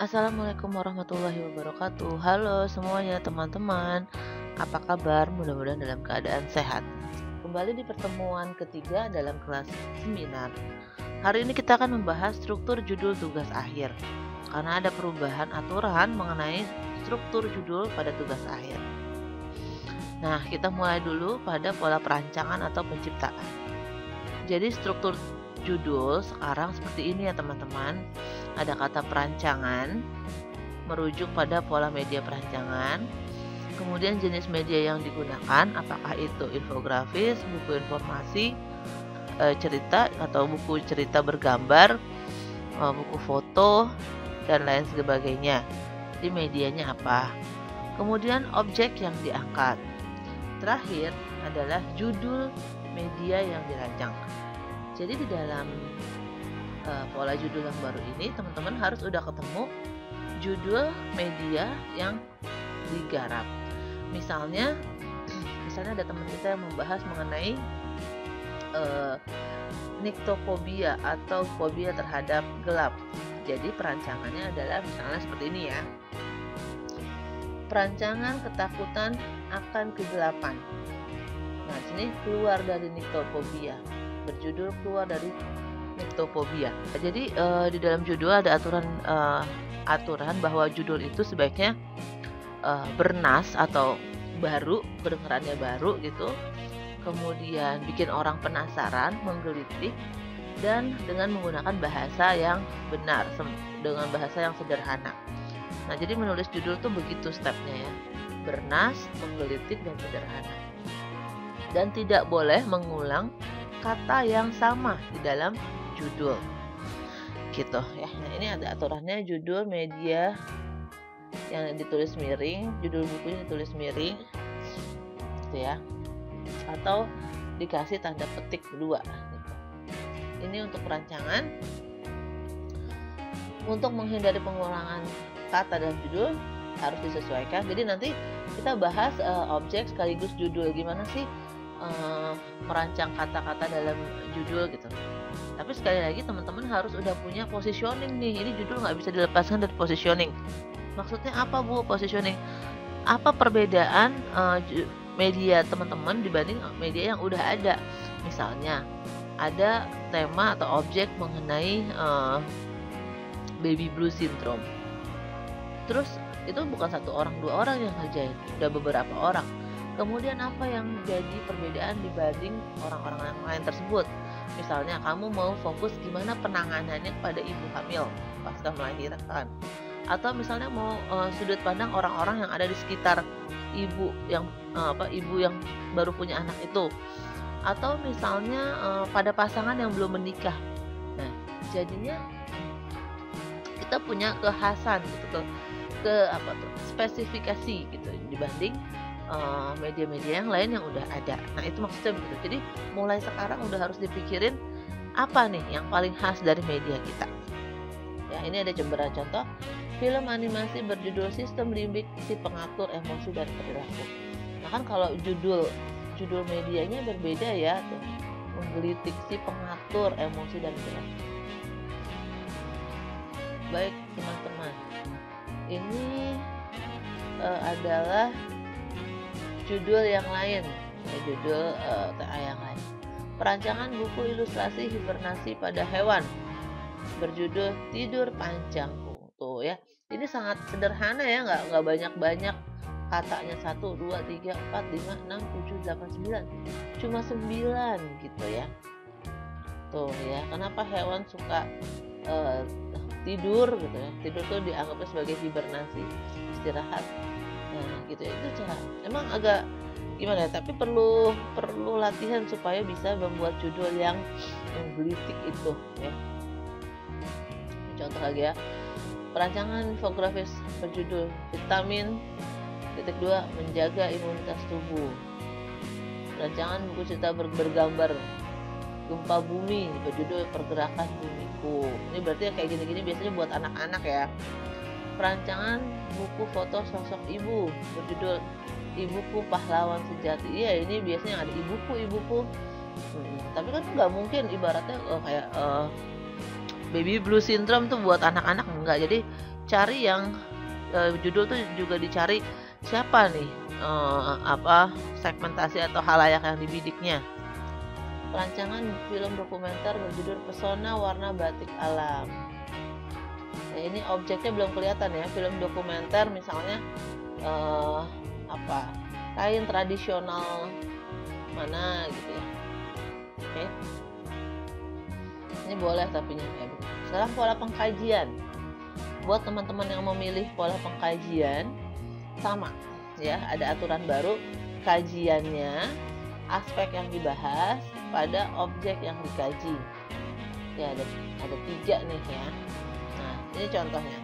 Assalamualaikum warahmatullahi wabarakatuh. Halo semuanya teman-teman. Apa kabar? Mudah-mudahan dalam keadaan sehat. Kembali di pertemuan ketiga dalam kelas seminar. Hari ini kita akan membahas struktur judul tugas akhir. Karena ada perubahan aturan mengenai struktur judul pada tugas akhir. Nah, kita mulai dulu pada pola perancangan atau penciptaan. Jadi struktur judul sekarang seperti ini ya teman-teman. Ada kata perancangan, merujuk pada pola media perancangan. Kemudian jenis media yang digunakan, apakah itu infografis, buku informasi, cerita atau buku cerita bergambar, buku foto, dan lain sebagainya. Jadi medianya apa? Kemudian objek yang diangkat. Terakhir adalah judul media yang dirancang. Jadi di dalam pola judul yang baru ini teman-teman harus udah ketemu judul media yang digarap. Misalnya ada teman kita yang membahas mengenai nyctophobia atau fobia terhadap gelap. Jadi perancangannya adalah misalnya seperti ini ya. Perancangan ketakutan akan kegelapan. Nah, sini keluar dari nyctophobia. Berjudul keluar dari nyctophobia. Jadi di dalam judul ada aturan bahwa judul itu sebaiknya bernas atau baru, kedengarannya baru gitu. Kemudian bikin orang penasaran, menggelitik, dan dengan menggunakan bahasa yang benar, dengan bahasa yang sederhana. Nah, jadi menulis judul tuh begitu stepnya ya. Bernas, menggelitik, dan sederhana. Dan tidak boleh mengulang kata yang sama di dalam judul gitu ya. Nah, ini ada aturannya, judul media yang ditulis miring, judul bukunya ditulis miring gitu ya, atau dikasih tanda petik 2 gitu. Ini untuk perancangan. Untuk menghindari pengulangan kata dalam judul harus disesuaikan. Jadi nanti kita bahas objek sekaligus judul, gimana sih merancang kata-kata dalam judul gitu. Tapi sekali lagi teman-teman harus udah punya positioning nih. Ini judul nggak bisa dilepaskan dari positioning. Maksudnya apa Bu positioning? Apa perbedaan media teman-teman dibanding media yang udah ada? Misalnya ada tema atau objek mengenai baby blue syndrome. Terus itu bukan satu orang, 2 orang yang ngerjain, udah beberapa orang. Kemudian apa yang jadi perbedaan dibanding orang-orang yang lain tersebut? Misalnya kamu mau fokus gimana penanganannya kepada ibu hamil pasca melahirkan, atau misalnya mau sudut pandang orang-orang yang ada di sekitar ibu yang baru punya anak itu, atau misalnya pada pasangan yang belum menikah. Nah, jadinya kita punya kekhasan gitu, spesifikasi gitu dibanding media-media yang lain yang udah ada. Nah, itu maksudnya begitu. Jadi mulai sekarang udah harus dipikirin apa nih yang paling khas dari media kita. Ya, ini ada beberapa contoh. Film animasi berjudul Sistem Limbik Si Pengatur Emosi dan Perilaku. Nah, kan kalau judul medianya berbeda ya, tuh. Menggelitik si pengatur emosi dan perilaku. Baik, teman-teman. Ini adalah judul yang lain, judul TA yang lain. Perancangan buku ilustrasi hibernasi pada hewan berjudul Tidur Panjangku. Tuh ya, ini sangat sederhana ya, nggak banyak-banyak katanya, 1, 2, 3, 4, 5, 6, 7, 8, 9, cuma 9 gitu ya. Tuh ya, kenapa hewan suka tidur gitu ya? Tidur tuh dianggapnya sebagai hibernasi, istirahat. Nah, gitu ya, itu cara. Emang agak gimana ya, tapi perlu latihan supaya bisa membuat judul yang menggelitik itu ya. Contoh lagi ya, perancangan infografis berjudul Vitamin .2 Menjaga Imunitas Tubuh. Perancangan buku cerita bergambar Gempa Bumi berjudul Pergerakan Bumiku. Ini berarti kayak gini-gini biasanya buat anak-anak ya. Perancangan buku foto sosok ibu berjudul Ibuku Pahlawan Sejati. Iya, ini biasanya ada ibuku. Tapi kan nggak mungkin ibaratnya kayak baby blue syndrome tuh buat anak-anak enggak. Jadi cari yang judul tuh juga dicari siapa nih segmentasi atau halayak yang dibidiknya. Perancangan film dokumenter berjudul Pesona Warna Batik Alam. Nah, ini objeknya belum kelihatan ya. Film dokumenter misalnya kain tradisional mana gitu ya. Oke. Ini boleh tapi kayak gitu. Sekarang pola pengkajian. Buat teman-teman yang memilih pola pengkajian sama ya, ada aturan baru kajiannya, aspek yang dibahas pada objek yang dikaji. Ya ada 3 nih ya. Nah, ini contohnya.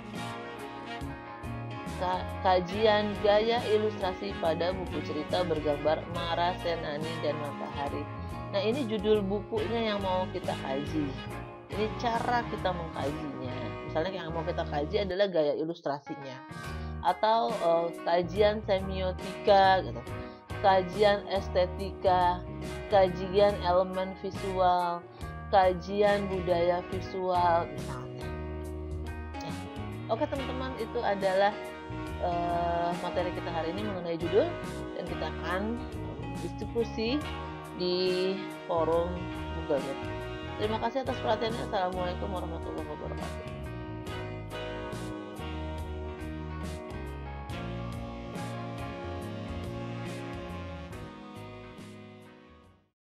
Kajian gaya ilustrasi pada buku cerita bergambar Mara Senani dan Matahari. Nah, ini judul bukunya yang mau kita kaji. Ini cara kita mengkajinya. Misalnya yang mau kita kaji adalah gaya ilustrasinya. Atau kajian semiotika gitu. Kajian estetika, kajian elemen visual, kajian budaya visual misalnya. Ya. Oke teman-teman, itu adalah materi kita hari ini mengenai judul, dan kita akan diskusi di forum Google Meet. Terima kasih atas perhatiannya. Assalamualaikum warahmatullahi wabarakatuh.